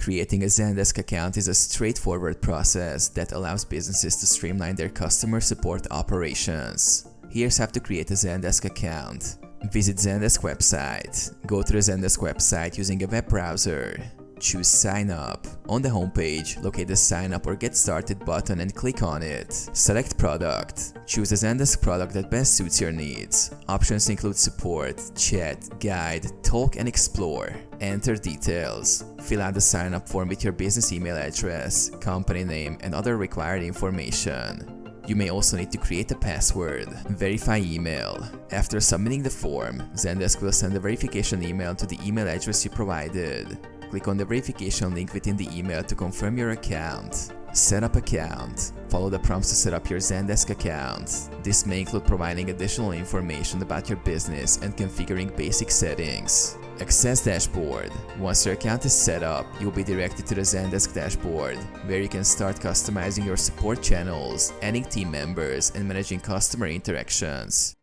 Creating a Zendesk account is a straightforward process that allows businesses to streamline their customer support operations. Here's how to create a Zendesk account. Visit Zendesk website. Go to the Zendesk website using a web browser. Choose Sign Up. On the homepage, locate the Sign Up or Get Started button and click on it. Select Product. Choose a Zendesk product that best suits your needs. Options include Support, Chat, Guide, Talk, and Explore. Enter details. Fill out the sign up form with your business email address, company name, and other required information. You may also need to create a password. Verify email. After submitting the form, Zendesk will send a verification email to the email address you provided. Click on the verification link within the email to confirm your account. Set up account. Follow the prompts to set up your Zendesk account. This may include providing additional information about your business and configuring basic settings. Access Dashboard. Once your account is set up, you will be directed to the Zendesk dashboard, where you can start customizing your support channels, adding team members, and managing customer interactions.